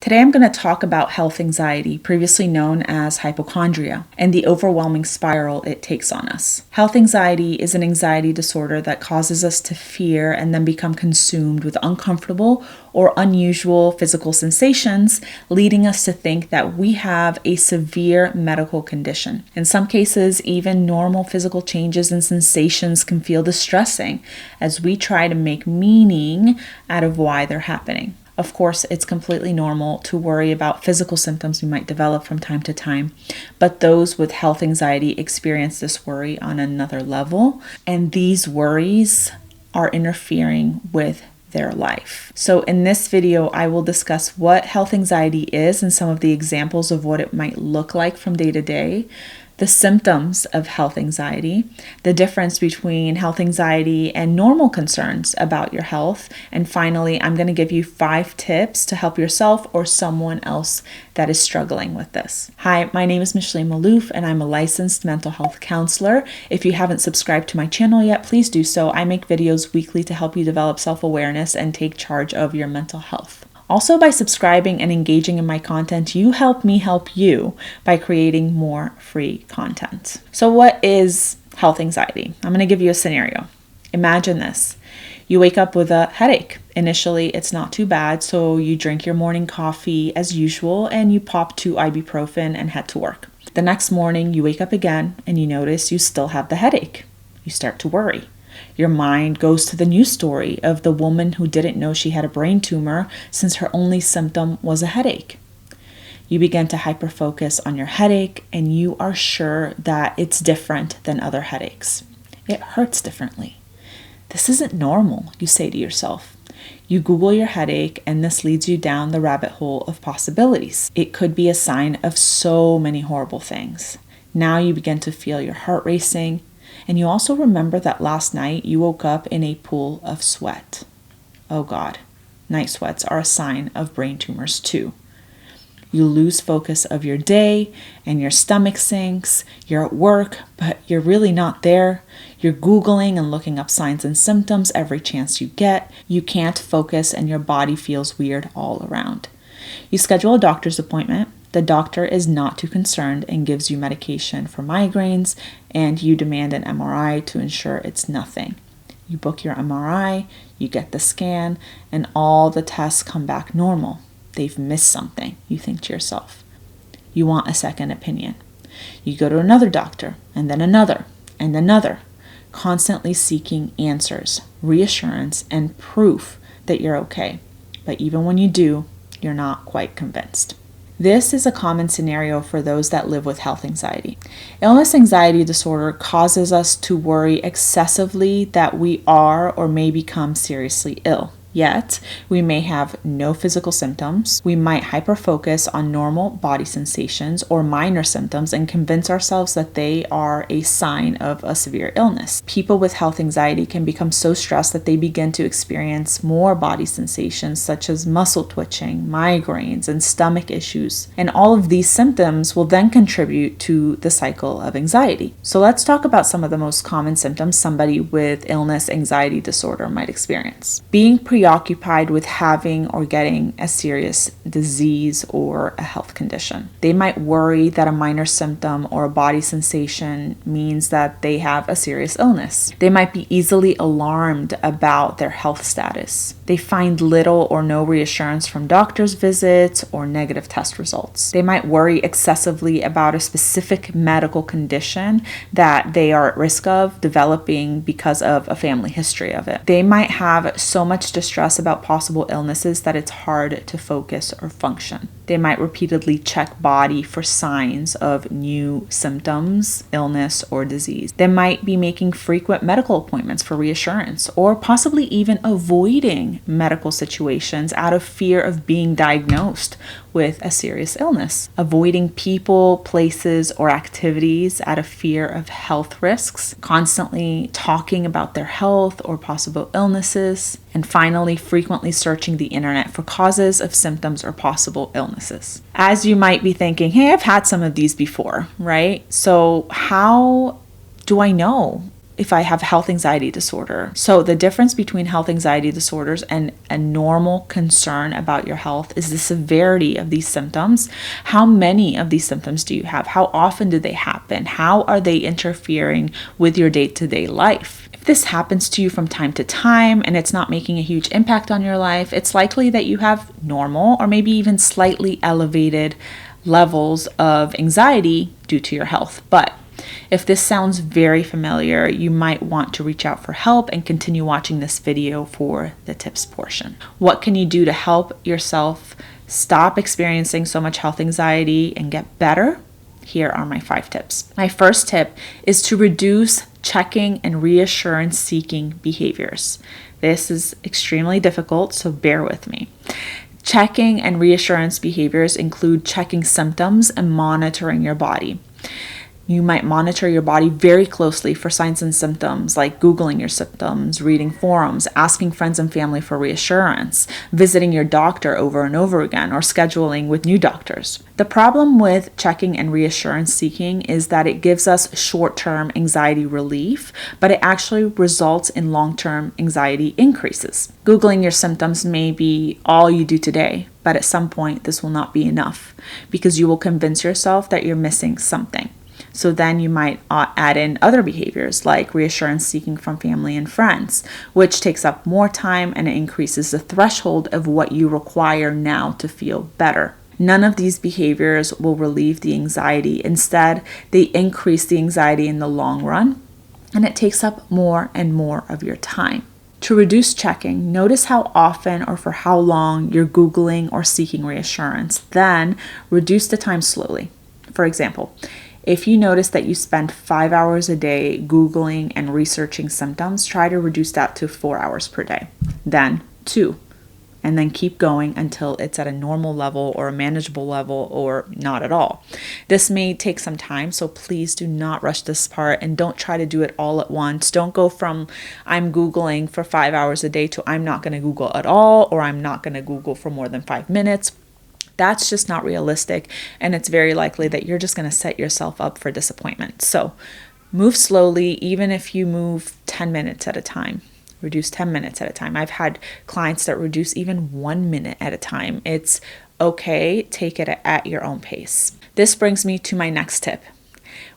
Today I'm going to talk about health anxiety, previously known as hypochondria, and the overwhelming spiral it takes on us. Health anxiety is an anxiety disorder that causes us to fear and then become consumed with uncomfortable or unusual physical sensations, leading us to think that we have a severe medical condition. In some cases, even normal physical changes and sensations can feel distressing as we try to make meaning out of why they're happening. Of course, it's completely normal to worry about physical symptoms we might develop from time to time, but those with health anxiety experience this worry on another level, and these worries are interfering with their life. So in this video, I will discuss what health anxiety is and some of the examples of what it might look like from day to day, the symptoms of health anxiety, the difference between health anxiety and normal concerns about your health, and finally, I'm going to give you 5 tips to help yourself or someone else that is struggling with this. Hi, my name is Micheline Malouf, and I'm a licensed mental health counselor. If you haven't subscribed to my channel yet, please do so. I make videos weekly to help you develop self-awareness and take charge of your mental health. Also, by subscribing and engaging in my content, you help me help you by creating more free content. So what is health anxiety? I'm going to give you a scenario. Imagine this. You wake up with a headache. Initially, it's not too bad, so you drink your morning coffee as usual and you pop 2 ibuprofen and head to work. The next morning, you wake up again and you notice you still have the headache. You start to worry. Your mind goes to the news story of the woman who didn't know she had a brain tumor since her only symptom was a headache. You begin to hyperfocus on your headache and you are sure that it's different than other headaches. It hurts differently. This isn't normal, you say to yourself. You Google your headache and this leads you down the rabbit hole of possibilities. It could be a sign of so many horrible things. Now you begin to feel your heart racing. And you also remember that last night you woke up in a pool of sweat. Oh God, night sweats are a sign of brain tumors too. You lose focus of your day and your stomach sinks. You're at work, but you're really not there. You're Googling and looking up signs and symptoms every chance you get. You can't focus and your body feels weird all around. You schedule a doctor's appointment. The doctor is not too concerned and gives you medication for migraines, and you demand an MRI to ensure it's nothing. You book your MRI, you get the scan, and all the tests come back normal. They've missed something, you think to yourself. You want a second opinion. You go to another doctor, and then another, and another, constantly seeking answers, reassurance, and proof that you're okay. But even when you do, you're not quite convinced. This is a common scenario for those that live with health anxiety. Illness anxiety disorder causes us to worry excessively that we are or may become seriously ill. Yet, we may have no physical symptoms. We might hyperfocus on normal body sensations or minor symptoms and convince ourselves that they are a sign of a severe illness. People with health anxiety can become so stressed that they begin to experience more body sensations such as muscle twitching, migraines, and stomach issues. And all of these symptoms will then contribute to the cycle of anxiety. So let's talk about some of the most common symptoms somebody with illness anxiety disorder might experience. Being preoccupied with having or getting a serious disease or a health condition. They might worry that a minor symptom or a body sensation means that they have a serious illness. They might be easily alarmed about their health status. They find little or no reassurance from doctor's visits or negative test results. They might worry excessively about a specific medical condition that they are at risk of developing because of a family history of it. They might have so much distress about possible illnesses that it's hard to focus or function. They might repeatedly check body for signs of new symptoms, illness, or disease. They might be making frequent medical appointments for reassurance or possibly even avoiding medical situations out of fear of being diagnosed with a serious illness. Avoiding people, places, or activities out of fear of health risks. Constantly talking about their health or possible illnesses. And finally, frequently searching the internet for causes of symptoms or possible illnesses. As you might be thinking, hey, I've had some of these before, right? So how do I know if I have health anxiety disorder. So the difference between health anxiety disorders and a normal concern about your health is the severity of these symptoms. How many of these symptoms do you have? How often do they happen? How are they interfering with your day-to-day life? If this happens to you from time to time and it's not making a huge impact on your life, it's likely that you have normal or maybe even slightly elevated levels of anxiety due to your health. But if this sounds very familiar, you might want to reach out for help and continue watching this video for the tips portion. What can you do to help yourself stop experiencing so much health anxiety and get better? Here are my 5 tips. My first tip is to reduce checking and reassurance seeking behaviors. This is extremely difficult, so bear with me. Checking and reassurance behaviors include checking symptoms and monitoring your body. You might monitor your body very closely for signs and symptoms, like Googling your symptoms, reading forums, asking friends and family for reassurance, visiting your doctor over and over again, or scheduling with new doctors. The problem with checking and reassurance seeking is that it gives us short-term anxiety relief, but it actually results in long-term anxiety increases. Googling your symptoms may be all you do today, but at some point this will not be enough because you will convince yourself that you're missing something. So then you might add in other behaviors like reassurance seeking from family and friends, which takes up more time and it increases the threshold of what you require now to feel better. None of these behaviors will relieve the anxiety. Instead, they increase the anxiety in the long run, and it takes up more and more of your time. To reduce checking, notice how often or for how long you're Googling or seeking reassurance. Then reduce the time slowly. For example, if you notice that you spend 5 hours a day Googling and researching symptoms, try to reduce that to 4 hours per day, then 2, and then keep going until it's at a normal level or a manageable level or not at all. This may take some time, so please do not rush this part and don't try to do it all at once. Don't go from I'm Googling for 5 hours a day to I'm not going to Google at all, or I'm not going to Google for more than 5 minutes. That's just not realistic, and it's very likely that you're just going to set yourself up for disappointment. So move slowly, even if you move 10 minutes at a time. Reduce 10 minutes at a time. I've had clients that reduce even 1 minute at a time. It's okay, take it at your own pace. This brings me to my next tip.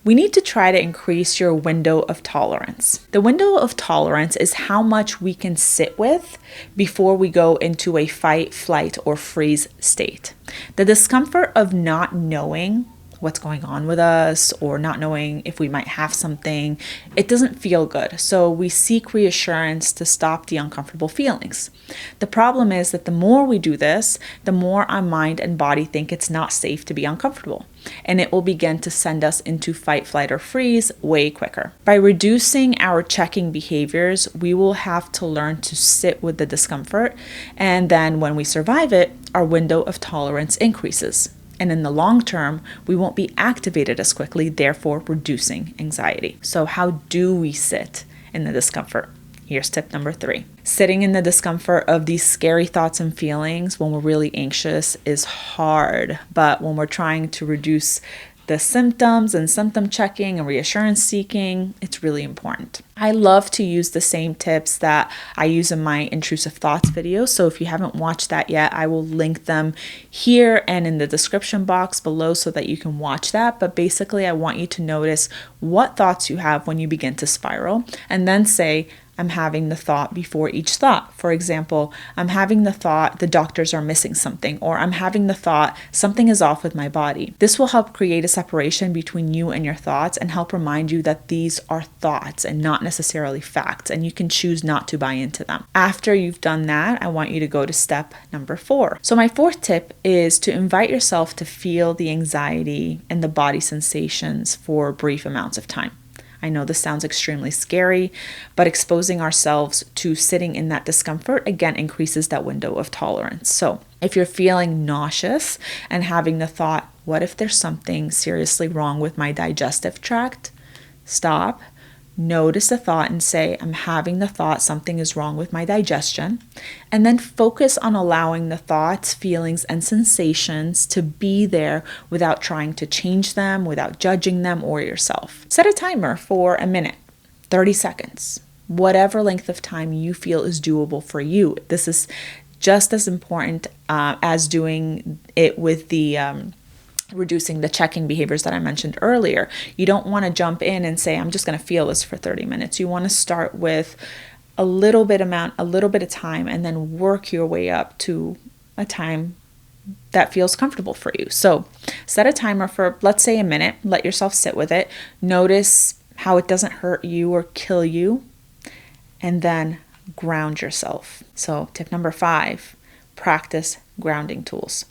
We need to try to increase your window of tolerance. The window of tolerance is how much we can sit with before we go into a fight, flight, or freeze state. The discomfort of not knowing what's going on with us or not knowing if we might have something, it doesn't feel good. So we seek reassurance to stop the uncomfortable feelings. The problem is that the more we do this, the more our mind and body think it's not safe to be uncomfortable. And it will begin to send us into fight, flight, or freeze way quicker. By reducing our checking behaviors, we will have to learn to sit with the discomfort. And then when we survive it, our window of tolerance increases. And in the long term, we won't be activated as quickly, therefore reducing anxiety. So how do we sit in the discomfort? Here's tip number 3. Sitting in the discomfort of these scary thoughts and feelings when we're really anxious is hard. But when we're trying to reduce the symptoms and symptom checking and reassurance seeking, it's really important. I love to use the same tips that I use in my intrusive thoughts video. So if you haven't watched that yet, I will link them here and in the description box below so that you can watch that. But basically, I want you to notice what thoughts you have when you begin to spiral and then say, I'm having the thought before each thought. For example, I'm having the thought the doctors are missing something, or I'm having the thought something is off with my body. This will help create a separation between you and your thoughts and help remind you that these are thoughts and not necessarily facts, and you can choose not to buy into them. After you've done that, I want you to go to step number 4. So my 4th tip is to invite yourself to feel the anxiety and the body sensations for brief amounts of time. I know this sounds extremely scary, but exposing ourselves to sitting in that discomfort again increases that window of tolerance. So if you're feeling nauseous and having the thought, what if there's something seriously wrong with my digestive tract? Stop. Notice the thought and say, I'm having the thought something is wrong with my digestion. And then focus on allowing the thoughts, feelings, and sensations to be there without trying to change them, without judging them or yourself. Set a timer for a minute. 30 seconds, whatever length of time you feel is doable for you. This is just as important as doing it with the reducing the checking behaviors that I mentioned earlier. You don't want to jump in and say, I'm just going to feel this for 30 minutes. You want to start with a little bit of time, and then work your way up to a time that feels comfortable for you. So set a timer for, let's say, a minute. Let yourself sit with it. Notice how it doesn't hurt you or kill you, and then ground yourself. So tip number 5, practice grounding tools.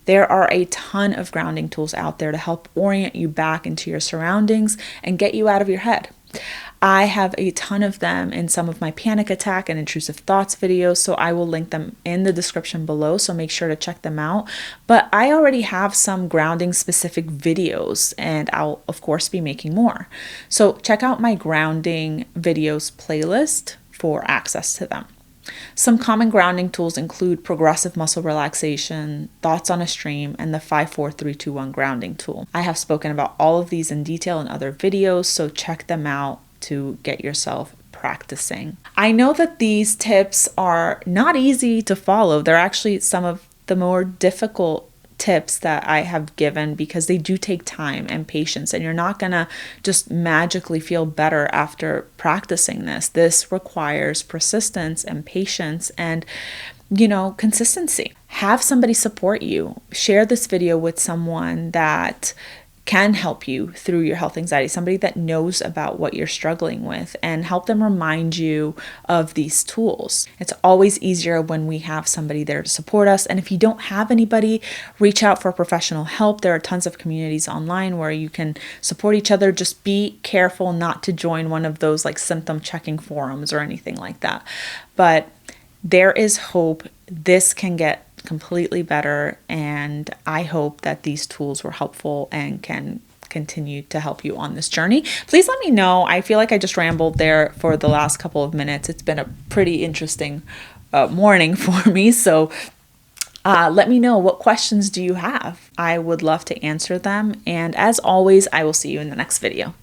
There are a ton of grounding tools out there to help orient you back into your surroundings and get you out of your head. I have a ton of them in some of my panic attack and intrusive thoughts videos, so I will link them in the description below, so make sure to check them out. But I already have some grounding specific videos, and I'll of course be making more. So check out my grounding videos playlist for access to them. Some common grounding tools include progressive muscle relaxation, thoughts on a stream, and the 5-4-3-2-1 grounding tool. I have spoken about all of these in detail in other videos, so check them out to get yourself practicing. I know that these tips are not easy to follow. They're actually some of the more difficult tips that I have given because they do take time and patience, and you're not gonna just magically feel better after practicing this. This requires persistence and patience and, consistency. Have somebody support you. Share this video with someone that can help you through your health anxiety, somebody that knows about what you're struggling with, and help them remind you of these tools. It's always easier when we have somebody there to support us. And if you don't have anybody, reach out for professional help. There are tons of communities online where you can support each other. Just be careful not to join one of those like symptom checking forums or anything like that. But there is hope. This can get completely better, and I hope that these tools were helpful and can continue to help you on this journey. Please let me know. I feel like I just rambled there for the last couple of minutes. It's been a pretty interesting morning for me, so let me know, what questions do you have? I would love to answer them, and as always, I will see you in the next video.